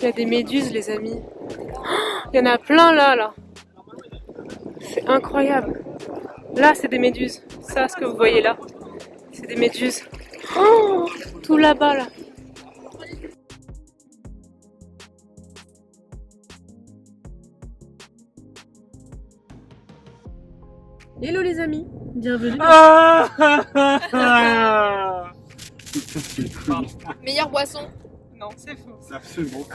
Il y a des méduses, les amis. Il y en a plein là. C'est incroyable. Là, c'est des méduses. Ça, ce que vous voyez là, c'est des méduses. Oh, tout là-bas, là. Hello les amis, bienvenue. Meilleure boisson. Non, c'est faux. C'est absolument.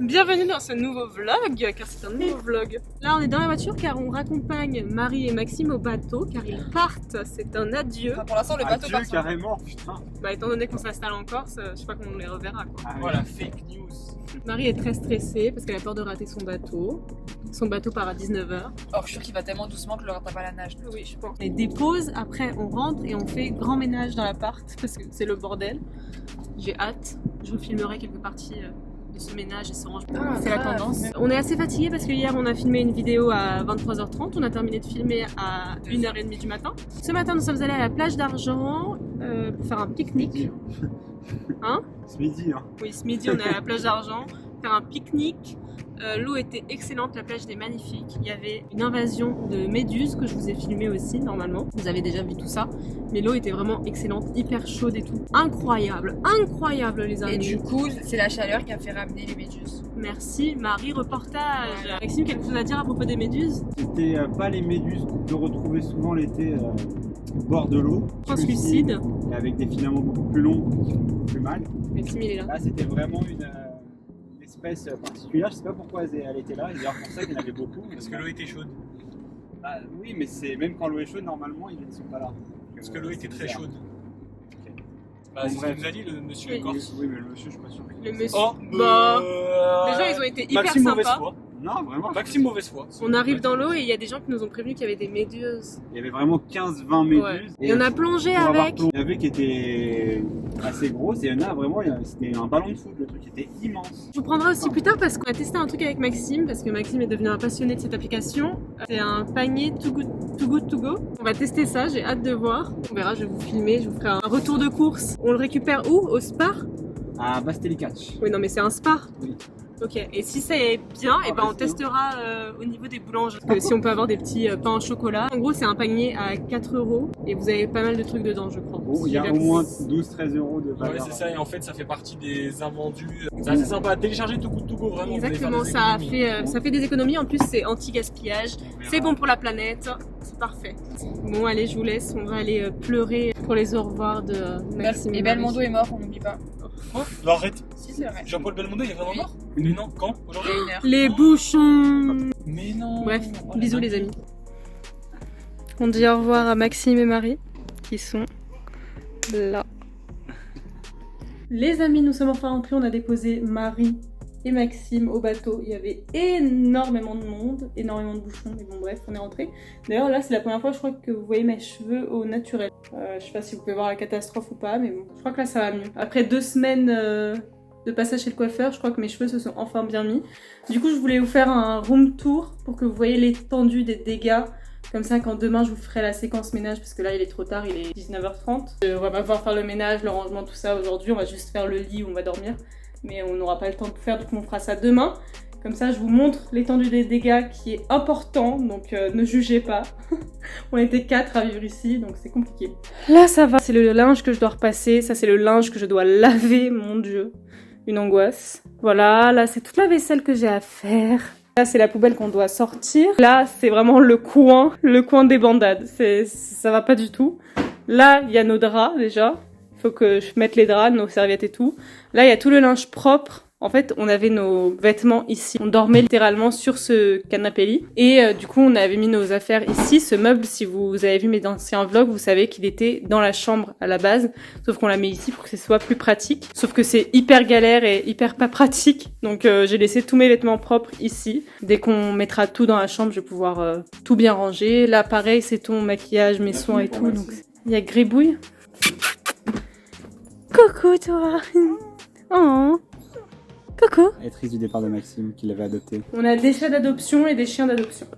Bienvenue dans ce nouveau vlog, car c'est un nouveau vlog. Là, on est dans la voiture car on raccompagne Marie et Maxime au bateau, car ils partent. C'est un adieu. Enfin, pour l'instant, le bateau part. Carrément, putain. Bah, étant donné qu'on s'installe en Corse, je sais pas quand on les reverra, quoi. Ah, Voilà, fake news. Marie est très stressée parce qu'elle a peur de rater son bateau. Son bateau part à 19h. Oh, je suis sûre qu'il va tellement doucement que je le rattrape à la nage. Oui, je pense. On dépose, après on rentre et on fait grand ménage dans l'appart parce que c'est le bordel. J'ai hâte. Je vous filmerai quelques parties de ce ménage et ce rangement. C'est la tendance. On est assez fatigué parce que hier on a filmé une vidéo à 23h30. On a terminé de filmer à 1h30 du matin. Ce matin nous sommes allés à la plage d'Argent pour faire un pique-nique. Hein? Ce midi, hein. Oui, ce midi on est à la plage d'Argent faire un pique-nique. L'eau était excellente, la plage était magnifique. Il y avait une invasion de méduses que je vous ai filmé aussi normalement. Vous avez déjà vu tout ça. Mais l'eau était vraiment excellente, hyper chaude et tout. Incroyable, incroyable les amis. Et du coup, c'est la chaleur qui a fait ramener les méduses. Merci Marie, reportage. Voilà. Maxime, quelque chose à dire à propos des méduses? C'était pas les méduses qu'on peut retrouver souvent l'été au bord de l'eau. Translucide. Et avec des filaments beaucoup plus longs qui font plus mal. Maxime il est là. Là, c'était vraiment une espèce particulière. Je sais pas pourquoi elle était là. Et d'ailleurs, pour ça qu'il y en avait beaucoup. Parce que l'eau était chaude. Bah, oui, mais c'est même quand l'eau est chaude, normalement, ils ne sont pas là. Parce que l'eau était très chaude. Ok. Bah, c'est ce que nous a dit le monsieur Oui. corse. Oui, mais le monsieur, je suis pas sûr. Le monsieur. Oh, Bah, déjà ils ont été hyper Maxime mauvaise sympas. foi. Non, vraiment. Maxime mauvaise foi. On arrive dans l'eau et il y a des gens qui nous ont prévenu qu'il y avait des méduses. Il y avait vraiment 15-20 méduses. Ouais. Et on a plongé pour avoir avec. plongé. Il y en avait qui étaient assez grosses et il y en a vraiment, c'était un ballon de foot, le truc était immense. Je vous prendrai aussi plus tard parce qu'on a testé un truc avec Maxime, parce que Maxime est devenu un passionné de cette application. C'est un panier Too Good To Go. On va tester ça, j'ai hâte de voir. On verra, je vais vous filmer, je vous ferai un retour de course. On le récupère où? Au Spa? À Bastelli-Catch. Oui, non mais c'est un Spa. Oui. Ok, et si ça est bien, et ben on testera au niveau des boulangeries. Parce que si on peut avoir des petits pains au chocolat. En gros, c'est un panier à 4 € et vous avez pas mal de trucs dedans, je crois. Oh, il y a au moins 12-13 € de valeur. Ouais, c'est ça, et en fait, ça fait partie des invendus. C'est assez sympa à télécharger tout go, vraiment. vous allez faire Exactement, des ça économies. fait des économies. En plus, c'est anti-gaspillage. C'est bon pour la planète. C'est parfait. Bon, allez, je vous laisse. On va aller pleurer pour les au revoir de Maxime. Et Belmondo est mort, on n'oublie pas. Oh, non, arrête. Si, c'est vrai. Jean-Paul Belmondo, il est vraiment Oui. mort? Mais non, quand? Il y Aujourd'hui? a 1 heure. Les bouchons. Mais non. Bref, Oh là bisous là. les amis. On dit au revoir à Maxime et Marie qui sont là. Les amis, nous sommes enfin rentrés. On a déposé Marie et Maxime au bateau. Il y avait énormément de monde, énormément de bouchons. Mais bon, bref, on est rentrés. D'ailleurs, là, c'est la première fois, je crois, que vous voyez mes cheveux au naturel. Je sais pas si vous pouvez voir la catastrophe ou pas, mais bon, je crois que là, ça va mieux. Après 2 semaines de passage chez le coiffeur, je crois que mes cheveux se sont enfin bien mis. Du coup, je voulais vous faire un room tour pour que vous voyez l'étendue des dégâts. Comme ça, quand demain je vous ferai la séquence ménage, parce que là il est trop tard, il est 19h30. On va pas pouvoir faire le ménage, le rangement, tout ça aujourd'hui. On va juste faire le lit où on va dormir. Mais on n'aura pas le temps de tout faire, donc on fera ça demain. Comme ça, je vous montre l'étendue des dégâts qui est important, donc ne jugez pas. On était 4 à vivre ici, donc c'est compliqué. Là, ça va. C'est le linge que je dois repasser. Ça, c'est le linge que je dois laver, mon Dieu. Une angoisse. Voilà, là, c'est toute la vaisselle que j'ai à faire. Là, c'est la poubelle qu'on doit sortir. Là, c'est vraiment le coin des bandades. Ça va pas du tout. Là, il y a nos draps, déjà. Il faut que je mette les draps, nos serviettes et tout. Là, il y a tout le linge propre. En fait, on avait nos vêtements ici. On dormait littéralement sur ce canapé-lit. Et du coup, on avait mis nos affaires ici. Ce meuble, si vous avez vu mes anciens vlogs, vous savez qu'il était dans la chambre à la base. Sauf qu'on l'a mis ici pour que ce soit plus pratique. Sauf que c'est hyper galère et hyper pas pratique. Donc j'ai laissé tous mes vêtements propres ici. Dès qu'on mettra tout dans la chambre, je vais pouvoir tout bien ranger. Là, pareil, c'est tout mon maquillage, mes soins et tout. Donc il y a Gribouille. Coucou toi. Oh. Coucou. Elle est triste du départ de Maxime, qui l'avait adopté. On a des chats d'adoption et des chiens d'adoption.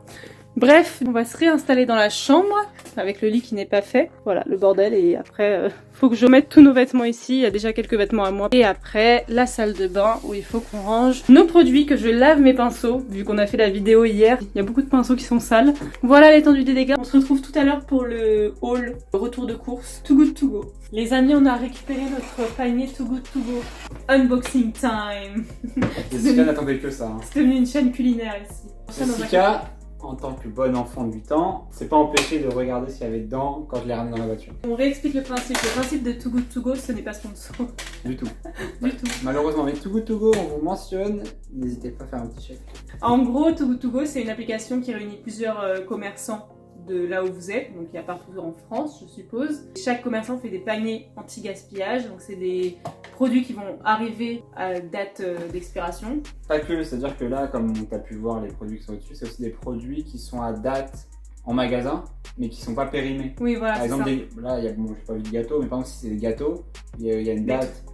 Bref, on va se réinstaller dans la chambre avec le lit qui n'est pas fait. Voilà, le bordel. Et après, faut que je mette tous nos vêtements ici. Il y a déjà quelques vêtements à moi. Et après, la salle de bain où il faut qu'on range nos produits, que je lave mes pinceaux. Vu qu'on a fait la vidéo hier, il y a beaucoup de pinceaux qui sont sales. Voilà l'étendue des dégâts. On se retrouve tout à l'heure pour le haul, le retour de course. Too Good To Go. Les amis, on a récupéré notre panier Too Good To Go. Unboxing time. Jessica n'attendait que ça. Hein. C'est devenu une chaîne culinaire ici. Jessica, en tant que bonne enfant de 8 ans, c'est pas empêché de regarder ce qu'il y avait dedans quand je l'ai ramené dans la voiture. On réexplique le principe. Le principe de Too Good To Go, ce n'est pas sponsor. Du tout. Du tout. Malheureusement, mais Too Good To Go, on vous mentionne, n'hésitez pas à faire un petit chèque. En gros, Too Good To Go, c'est une application qui réunit plusieurs commerçants de là où vous êtes. Donc il y a partout en France, je suppose. Chaque commerçant fait des paniers anti-gaspillage. Donc c'est des produits qui vont arriver à date d'expiration. Pas que, c'est-à-dire que là, comme tu as pu voir les produits qui sont au-dessus, c'est aussi des produits qui sont à date en magasin, mais qui sont pas périmés. Oui, voilà, par exemple, là, il y a, bon, j'ai pas vu de gâteau, mais par exemple, si c'est des gâteaux, il y a une date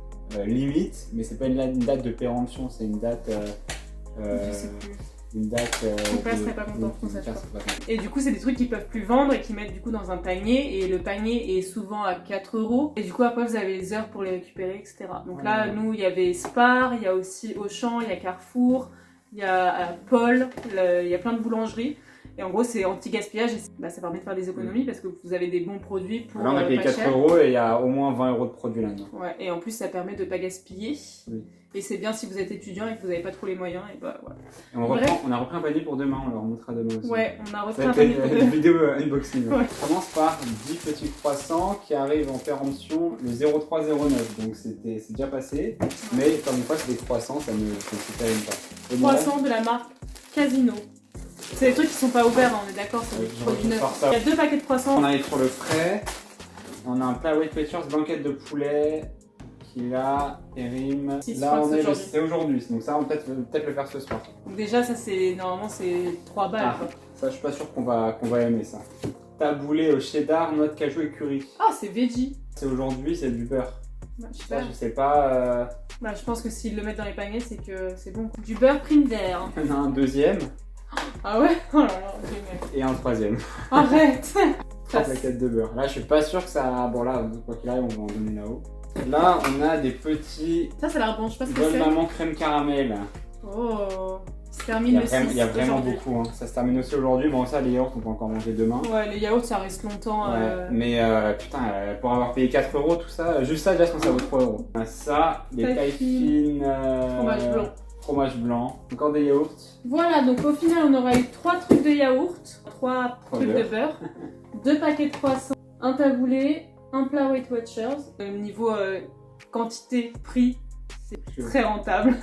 limite, mais c'est pas une date de péremption, c'est une date. Je sais plus. Une date. Mon père serait pas content pour ça, je crois. Et du coup, c'est des trucs qu'ils peuvent plus vendre et qu'ils mettent du coup dans un panier. Et le panier est souvent à 4 €. Et du coup, après, vous avez les heures pour les récupérer, etc. Donc là, nous, il y avait Spar, il y a aussi Auchan, il y a Carrefour, il y a Paul, il y a plein de boulangeries. Et en gros, c'est anti-gaspillage et ça permet de faire des économies parce que vous avez des bons produits pour. Là, on a payé 4 € et il y a au moins 20 € de produits là-dedans. Ouais, et en plus, ça permet de ne pas gaspiller. Oui. Et c'est bien si vous êtes étudiant et que vous n'avez pas trop les moyens. Et bah voilà. Et on a repris un panier pour demain, on leur montrera demain aussi. Ouais, on a repris un panier pour demain. Une vidéo unboxing. Ouais. On commence par 10 petits croissants qui arrivent en péremption le 0309. Donc c'est déjà passé. Mais comme une fois, c'est des croissants, ça ne s'étale pas. Croissants de la marque Casino. C'est des trucs qui sont pas ouverts, hein, on est d'accord, c'est des produits neufs. Il y a 2 paquets de croissants. On arrive sur le frais. On a un plat Weight Watchers, blanquette de poulet. Qui là, Erim. Là, c'est aujourd'hui. Donc ça, on peut peut-être le faire ce soir. Donc déjà, ça c'est normalement c'est 3 balles. Ah, ça, je suis pas sûr qu'on va aimer ça. Taboulé au cheddar, noix de cajou et curry. Ah, c'est veggie. C'est aujourd'hui, c'est du beurre. Bah, je sais pas. Bah, je pense que s'ils le mettent dans les paniers, c'est que c'est bon. Du beurre prime d'air. Il y en a un deuxième. Ah ouais? Oh là là, génial. Et un troisième. Arrête. 3 plaquettes de beurre. Là, je suis pas sûr que ça. Bon, là, quoi qu'il arrive, on va en donner là-haut. Là, on a des petits. Ça l'air bon, je sais pas ce que Bonne c'est. Maman crème caramel. Oh, ça se termine le 6. Il y a vraiment beaucoup. Hein. Ça se termine aussi aujourd'hui. Bon, ça, les yaourts, on peut encore manger demain. Ouais, les yaourts, ça reste longtemps. Ouais. Mais putain, pour avoir payé 4 €, tout ça, juste ça, déjà, je pense que ça vaut 3 €. Ça, les tailles fines. Fromage blanc. Fromage blanc. Encore des yaourts. Voilà, donc au final, on aura eu 3 trucs de yaourt, 3 trucs de beurre, 2 paquets de croissants, un taboulé, un plat Weight Watchers. Niveau quantité, prix, c'est très rentable.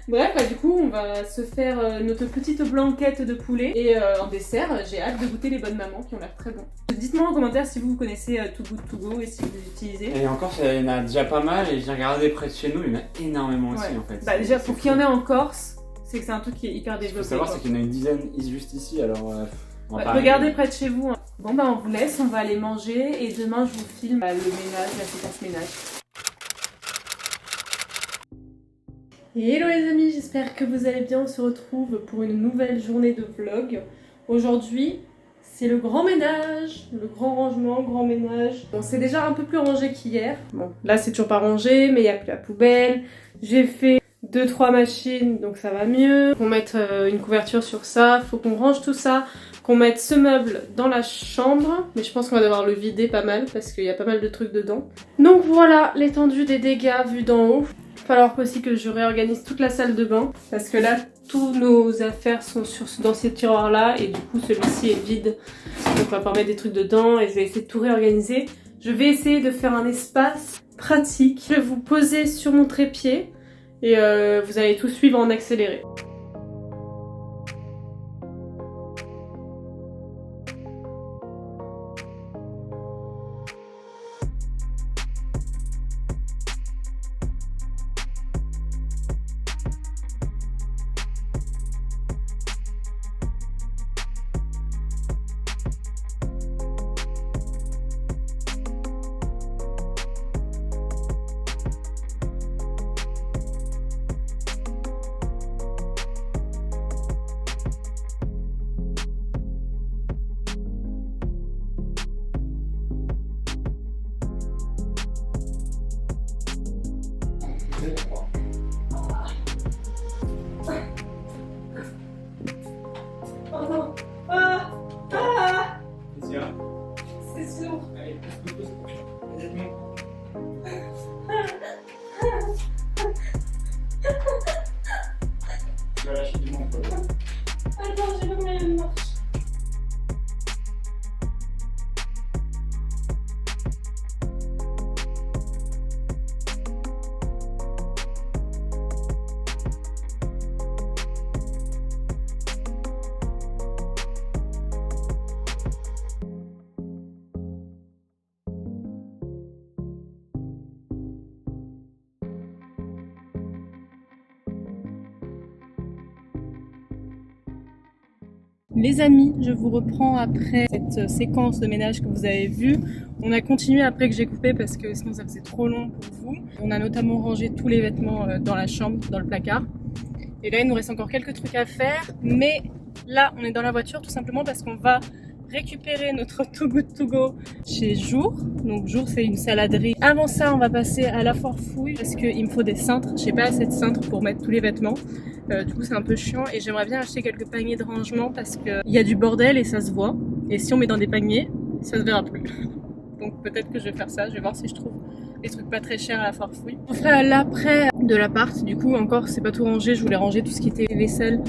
Bref, bah, du coup, on va se faire notre petite blanquette de poulet. Et en dessert, j'ai hâte de goûter les bonnes mamans qui ont l'air très bons. Dites-moi en commentaire si vous connaissez Too Good To Go et si vous les utilisez. Et encore, il y en a déjà pas mal. Et j'ai regardé près de chez nous, il y en a énormément aussi en fait. Bah, déjà, pour qu'il y en ait en Corse, c'est que c'est un truc qui est hyper développé. Ce qu'il faut savoir, c'est qu'il y en a une dizaine juste ici. Alors, regardez près de chez vous. Hein. Bon, bah, on vous laisse, on va aller manger. Et demain, je vous filme le ménage, la séquence ménage. Hello les amis, j'espère que vous allez bien. On se retrouve pour une nouvelle journée de vlog. Aujourd'hui, c'est le grand ménage, le grand rangement, grand ménage. Bon, c'est déjà un peu plus rangé qu'hier. Bon, là c'est toujours pas rangé, mais il n'y a plus la poubelle. J'ai fait 2-3 machines, donc ça va mieux. Faut mettre une couverture sur ça, faut qu'on range tout ça, qu'on mette ce meuble dans la chambre. Mais je pense qu'on va devoir le vider pas mal parce qu'il y a pas mal de trucs dedans. Donc voilà l'étendue des dégâts vus d'en haut. Il va falloir aussi que je réorganise toute la salle de bain parce que là tous nos affaires sont dans ces tiroirs là et du coup celui-ci est vide, donc on va pas mettre des trucs dedans et je vais essayer de tout réorganiser. Je vais essayer de faire un espace pratique. Je vais vous poser sur mon trépied et vous allez tout suivre en accéléré. Les amis, je vous reprends après cette séquence de ménage que vous avez vue. On a continué après que j'ai coupé parce que sinon ça faisait trop long pour vous. On a notamment rangé tous les vêtements dans la chambre, dans le placard. Et là il nous reste encore quelques trucs à faire, mais là on est dans la voiture tout simplement parce qu'on va récupérer notre Too Good To Go chez Jour. Donc Jour c'est une saladerie. Avant ça on va passer à la Forfouille parce qu'il me faut des cintres. J'ai pas assez de cintres pour mettre tous les vêtements. Du coup c'est un peu chiant et j'aimerais bien acheter quelques paniers de rangement parce qu'il y a du bordel et ça se voit. Et si on met dans des paniers, ça se verra plus. Donc peut-être que je vais faire ça, je vais voir si je trouve des trucs pas très chers à la Forfouille. On fera l'après de l'appart, du coup encore c'est pas tout rangé, je voulais ranger tout ce qui était vaisselle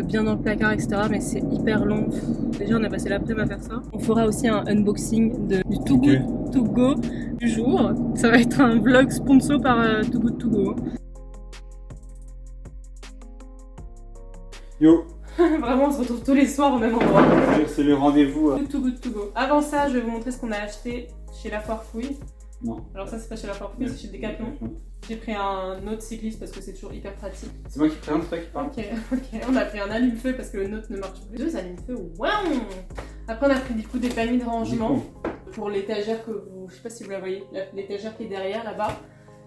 bien dans le placard etc. Mais c'est hyper long. Déjà on a passé l'après-midi à faire ça. On fera aussi un unboxing du Too Good To Go du jour. Ça va être un vlog sponsor par Too Good To Go. Yo. Vraiment on se retrouve tous les soirs au même endroit. C'est le rendez-vous. Too Good To Go. Avant ça je vais vous montrer ce qu'on a acheté chez la Forfouille. Non. Alors ça c'est pas chez la Forfouille, c'est chez Decathlon. J'ai pris un autre cycliste parce que c'est toujours hyper pratique. C'est moi qui présente, c'est toi qui parle. Ok. On a pris un allume-feu parce que le nôtre ne marche plus. 2 allume-feu, waouh. Après on a pris du coup des paniers de rangement pour l'étagère que vous... Je sais pas si vous la voyez, l'étagère qui est derrière là-bas.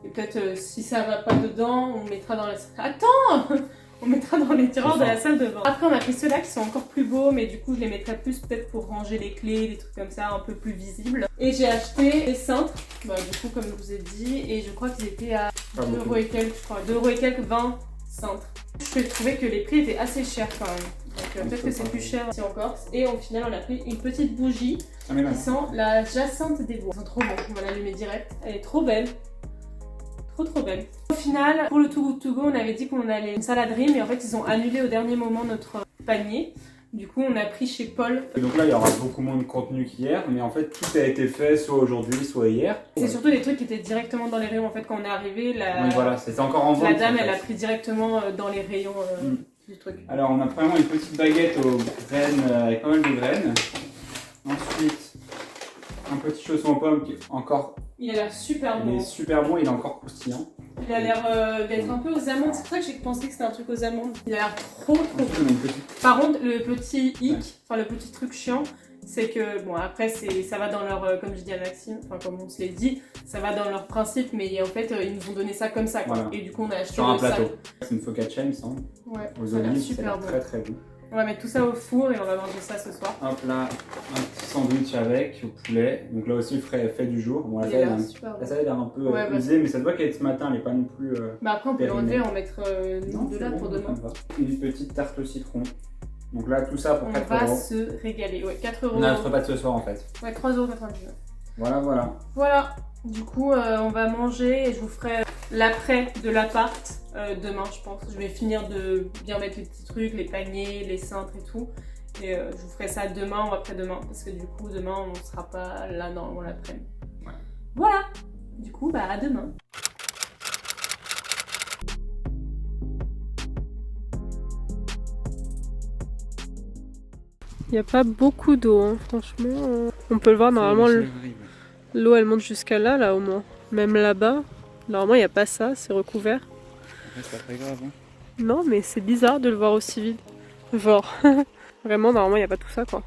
Et peut-être si ça va pas dedans, on mettra dans la... Attends. On mettra dans les tiroirs de la salle de bain. Après on a pris ceux-là qui sont encore plus beaux, mais du coup je les mettrai plus peut-être pour ranger les clés, des trucs comme ça un peu plus visibles. Et j'ai acheté des cintres, du coup comme je vous ai dit, et je crois qu'ils étaient à 2€ et quelques, je crois, 2€ et quelques, 20 cintres. Je trouvais que les prix étaient assez chers quand même. Donc peut-être que c'est plus cher ici en Corse. Et au final on a pris une petite bougie qui sent la jacinthe des bois. Elles sont trop bonnes, on va l'allumer direct. Elle est trop belle. Trop belle. Au final, pour le Too Good To Go, on avait dit qu'on allait une saladerie, mais en fait ils ont annulé au dernier moment notre panier. Du coup on a pris chez Paul. Et donc là il y aura beaucoup moins de contenu qu'hier, mais en fait tout a été fait soit aujourd'hui, soit hier. C'est surtout des trucs qui étaient directement dans les rayons en fait quand on est arrivé. Oui voilà, c'était encore en vente. La dame elle a pris directement dans les rayons du truc. Alors on a premièrement une petite baguette aux graines, avec pas mal de graines. Ensuite, un petit chausson aux pommes qui est encore... Il a l'air super bon. Il est super bon, il est encore croustillant. Il a l'air d'être un peu aux amandes, c'est pour ça que j'ai pensé que c'était un truc aux amandes. Il a l'air trop Ensuite, on a une petite... Par contre, le petit hic, enfin le petit truc chiant, c'est que, bon après ça va dans leur, comme je dis à Maxime, enfin comme on se l'est dit, ça va dans leur principe, mais en fait ils nous ont donné ça comme ça quoi. Voilà. Et du coup on a acheté sur un plateau. C'est une focaccia il me semble. Ouais, aux olives, super bon. Très bon. On va mettre tout ça au four et on va manger ça ce soir. Hop là, un petit sandwich avec au poulet. Donc là aussi fait du jour. Bon, la salade est un peu usée, mais ça se voit qu'elle est ce matin, elle n'est pas non plus. Après on peut l'enlever, en mettre de là pour demain. Une petite tarte au citron. Donc là tout ça pour 4€. On va se régaler, ouais, 4€. On a notre repas de ce soir en fait. Ouais, 3,99€. Voilà. Du coup on va manger et je vous ferai l'après de l'appart demain je pense. Je vais finir de bien mettre les petits trucs, les paniers, les cintres et tout. Et je vous ferai ça demain ou après-demain parce que du coup demain on sera pas là dans l'après-midi. Ouais. Voilà. Du coup à demain. Il n'y a pas beaucoup d'eau, hein. Franchement. On peut le voir normalement. L'eau elle monte jusqu'à là au moins. Même là-bas, normalement il n'y a pas ça, c'est recouvert. C'est pas très grave. Hein. Non mais c'est bizarre de le voir aussi vide. Genre, vraiment normalement il n'y a pas tout ça quoi.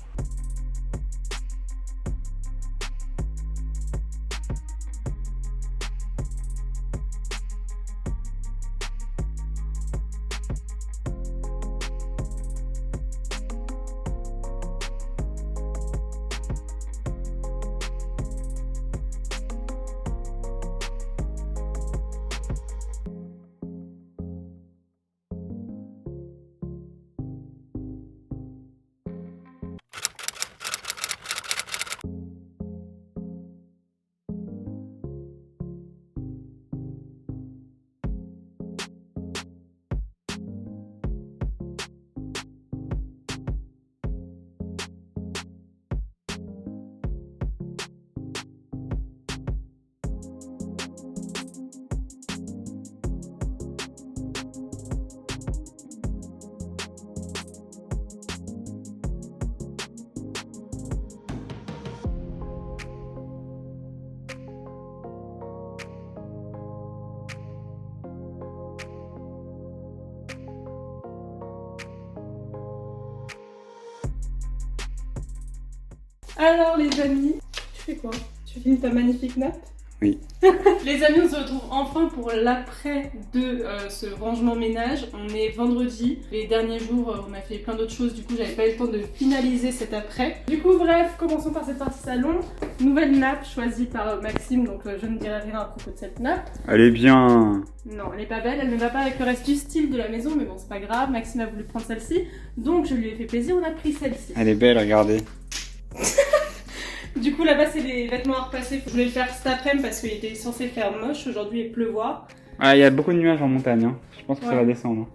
Alors les amis, tu fais quoi? Tu finis ta magnifique nappe? Oui. Les amis, on se retrouve enfin pour l'après de ce rangement ménage. On est vendredi. Les derniers jours, on a fait plein d'autres choses. Du coup, j'avais pas eu le temps de finaliser cet après. Du coup, bref, commençons par cette partie salon. Nouvelle nappe choisie par Maxime. Donc, je ne dirai rien à propos de cette nappe. Elle est bien. Non, elle est pas belle. Elle ne va pas avec le reste du style de la maison. Mais bon, c'est pas grave. Maxime a voulu prendre celle-ci. Donc, je lui ai fait plaisir. On a pris celle-ci. Elle est belle, regardez. Du coup, là-bas, c'est des vêtements à repasser. Je voulais le faire cet après-midi parce qu'il était censé faire moche. Aujourd'hui, il pleuvoir. Ah, il y a beaucoup de nuages en montagne. Hein. Je pense que ça va descendre.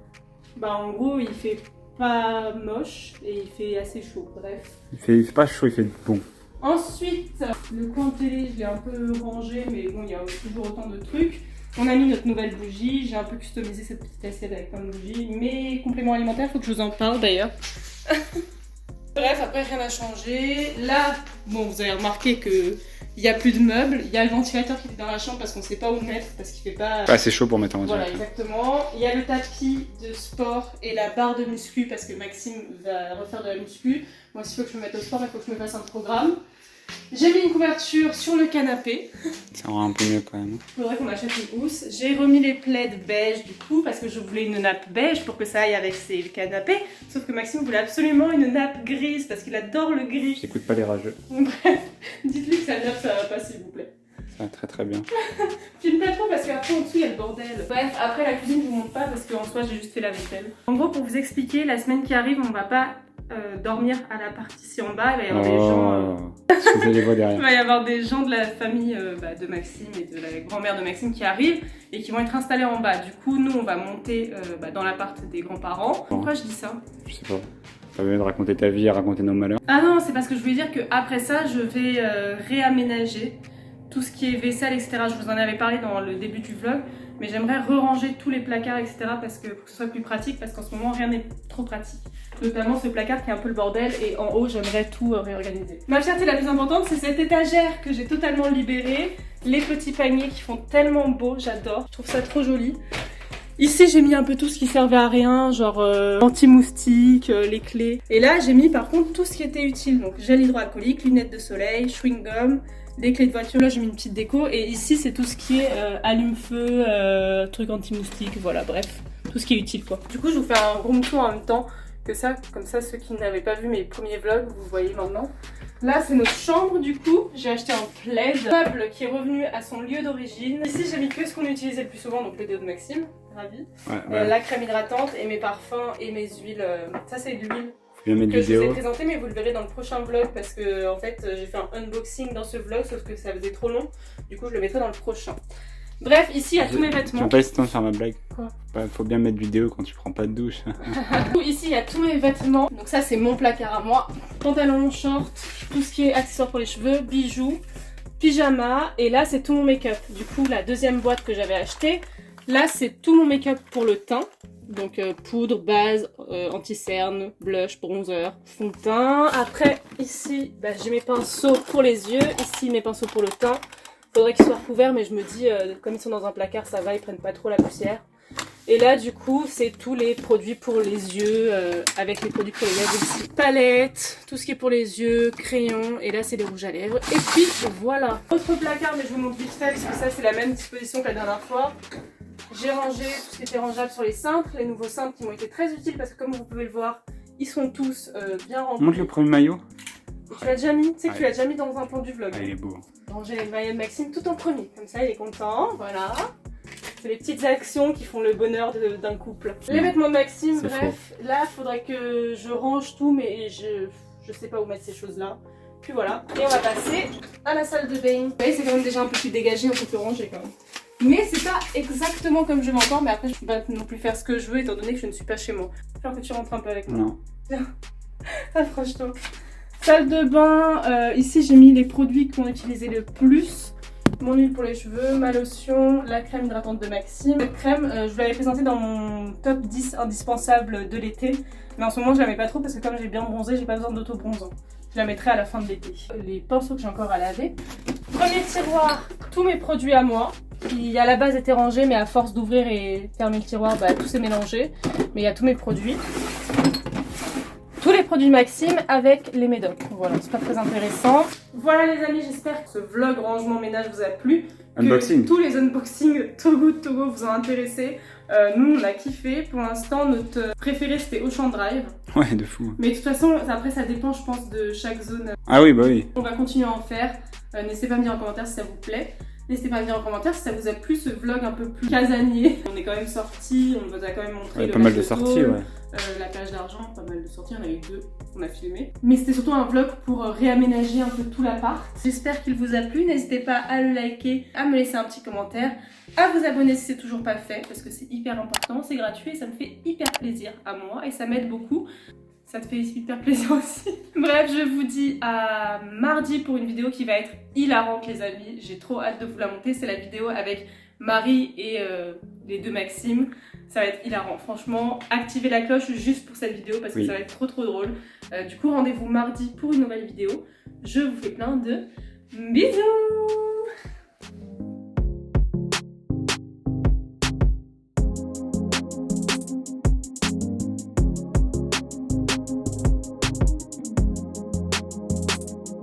Bah, en gros, il fait pas moche et il fait assez chaud. Bref. Il fait pas chaud, il fait bon. Ensuite, le coin télé, je l'ai un peu rangé, mais bon, il y a toujours autant de trucs. On a mis notre nouvelle bougie. J'ai un peu customisé cette petite assiette avec plein de bougies. Mes compléments alimentaires, il faut que je vous en parle d'ailleurs. Bref, après rien n'a changé. Là, bon, vous avez remarqué que il y a plus de meubles. Il y a le ventilateur qui était dans la chambre parce qu'on sait pas où le mettre, parce qu'il fait pas. Pas assez chaud pour mettre en Voilà, ventilateur. exactement. Il y a le tapis de sport et la barre de muscu parce que Maxime va refaire de la muscu. Moi, s'il faut que je me mette au sport, il faut que je me fasse un programme. J'ai mis une couverture sur le canapé. Ça rend un peu mieux quand même. Il faudrait qu'on achète une housse. J'ai remis les plaids beige du coup parce que je voulais une nappe beige pour que ça aille avec le canapé. Sauf que Maxime voulait absolument une nappe grise parce qu'il adore le gris. J'écoute pas les rageux. Bref, dites-lui que sa nappe ça va pas s'il vous plaît. Ça va très très bien. Filme pas trop parce qu'après en dessous il y a le bordel. Bref, après la cuisine je vous montre pas parce qu'en soi j'ai juste fait la vaisselle. En gros pour vous expliquer, la semaine qui arrive on va pas dormir à la partie ici en bas. Il va y avoir des gens... Vous allez voir Il derrière. va y avoir des gens de la famille de Maxime et de la grand-mère de Maxime qui arrivent et qui vont être installés en bas. Du coup, nous, on va monter dans l'appart des grands-parents. Pourquoi je dis ça? Je sais pas. Ça veut de raconter ta vie et raconter nos malheurs. Ah non, c'est parce que je voulais dire qu'après ça, je vais réaménager tout ce qui est vaisselle, etc. Je vous en avais parlé dans le début du vlog. Mais j'aimerais re-ranger tous les placards, etc. Parce que, pour que ce soit plus pratique, parce qu'en ce moment, rien n'est trop pratique. Notamment ce placard qui est un peu le bordel et en haut, j'aimerais tout réorganiser. Ma fierté la plus importante, c'est cette étagère que j'ai totalement libérée. Les petits paniers qui font tellement beau, j'adore. Je trouve ça trop joli. Ici, j'ai mis un peu tout ce qui servait à rien, genre anti-moustique, les clés. Et là, j'ai mis par contre tout ce qui était utile. Donc gel hydroalcoolique, lunettes de soleil, chewing-gum, des clés de voiture. Là, j'ai mis une petite déco. Et ici, c'est tout ce qui est allume-feu, truc anti-moustique, voilà, bref. Tout ce qui est utile, quoi. Du coup, je vous fais un room tour en même temps que ça. Comme ça, ceux qui n'avaient pas vu mes premiers vlogs, vous voyez maintenant. Là, c'est notre chambre, du coup. J'ai acheté un plaid. Meuble qui est revenu à son lieu d'origine. Ici, j'ai mis que ce qu'on utilisait le plus souvent, donc le déo de Maxime. Ravi. Ouais. La crème hydratante et mes parfums et mes huiles. Ça, c'est de l'huile Faut bien mettre que je vous ai vidéo. présenté, mais vous le verrez dans le prochain vlog parce que, en fait, j'ai fait un unboxing dans ce vlog, sauf que ça faisait trop long. Du coup, je le mettrai dans le prochain. Bref, ici, il y a tous mes Tu vas vêtements. pas laisser le temps de faire ma blague. Quoi? Faut bien mettre vidéo quand tu prends pas de douche. Ici, il y a tous mes vêtements. Donc ça, c'est mon placard à moi. Pantalon, short, tout ce qui est accessoires pour les cheveux, bijoux, pyjama. Et là, c'est tout mon make-up. Du coup, la deuxième boîte que j'avais achetée, là, c'est tout mon make-up pour le teint. Donc poudre, base, anti-cerne, blush, bronzer, fond de teint. Après, ici, j'ai mes pinceaux pour les yeux. Ici, mes pinceaux pour le teint. Faudrait qu'ils soient recouverts, mais je me dis, comme ils sont dans un placard, ça va, ils prennent pas trop la poussière. Et là, du coup, c'est tous les produits pour les yeux, avec les produits pour les lèvres ici. Palette, tout ce qui est pour les yeux, crayon, et là, c'est les rouges à lèvres. Et puis, voilà. Autre placard, mais je vous montre vite fait, parce que ça, c'est la même disposition que la dernière fois. J'ai rangé tout ce qui était rangeable sur les cintres, les nouveaux cintres qui m'ont été très utiles, parce que comme vous pouvez le voir, ils sont tous bien remplis. Montre le premier maillot. Et tu l'as déjà mis, tu sais que tu l'as déjà mis dans un plan du vlog. Ah, il est beau. Ranger les maillots de Maxime tout en premier, comme ça il est content, voilà. C'est les petites actions qui font le bonheur d'un couple. Les vêtements de Maxime, bref, là faudrait que je range tout, mais je sais pas où mettre ces choses-là. Puis voilà, et on va passer à la salle de bain. Vous voyez, c'est quand même déjà un peu plus dégagé, un peu plus rangé quand même. Mais c'est pas exactement comme je veux encore, mais après je peux pas non plus faire ce que je veux étant donné que je ne suis pas chez moi. J'espère que tu rentres un peu avec moi. Non. Approche-toi. Salle de bain, ici j'ai mis les produits qu'on utilisait le plus. Mon huile pour les cheveux, ma lotion, la crème hydratante de Maxime. Cette crème, je vous l'avais présentée dans mon top 10 indispensable de l'été. Mais en ce moment je la mets pas trop parce que comme j'ai bien bronzé, j'ai pas besoin d'auto-bronzant. Je la mettrai à la fin de l'été. Les pinceaux que j'ai encore à laver. Premier tiroir, tous mes produits à moi. Qui à la base étaient rangés, mais à force d'ouvrir et fermer le tiroir, tout s'est mélangé. Mais il y a tous mes produits. Tous les produits Maxime avec les médocs. Voilà, c'est pas très intéressant. Voilà les amis, j'espère que ce vlog rangement ménage vous a plu. Unboxing. Que tous les unboxings Too Good To Go vous ont intéressé. Nous on a kiffé. Pour l'instant notre préféré c'était Ocean Drive. Ouais, de fou. Mais de toute façon après ça dépend je pense de chaque zone. Ah oui, bah oui. On va continuer à en faire. N'hésitez pas à me dire en commentaire si ça vous plaît. N'hésitez pas à me dire en commentaire si ça vous a plu ce vlog un peu plus casanier. On est quand même sortis, on vous a quand même montré le pas mal match de sorties, tôle, ouais. la plage d'argent, pas mal de sorties, on a eu 2 qu'on a filmé. Mais c'était surtout un vlog pour réaménager un peu tout l'appart. J'espère qu'il vous a plu, n'hésitez pas à le liker, à me laisser un petit commentaire, à vous abonner si c'est toujours pas fait, parce que c'est hyper important, c'est gratuit et ça me fait hyper plaisir à moi et ça m'aide beaucoup. Ça te fait hyper plaisir aussi. Bref, je vous dis à mardi pour une vidéo qui va être hilarante les amis. J'ai trop hâte de vous la monter. C'est la vidéo avec Marie et les 2 Maxime. Ça va être hilarant. Franchement, activez la cloche juste pour cette vidéo parce que ça va être trop drôle. Du coup, rendez-vous mardi pour une nouvelle vidéo. Je vous fais plein de bisous.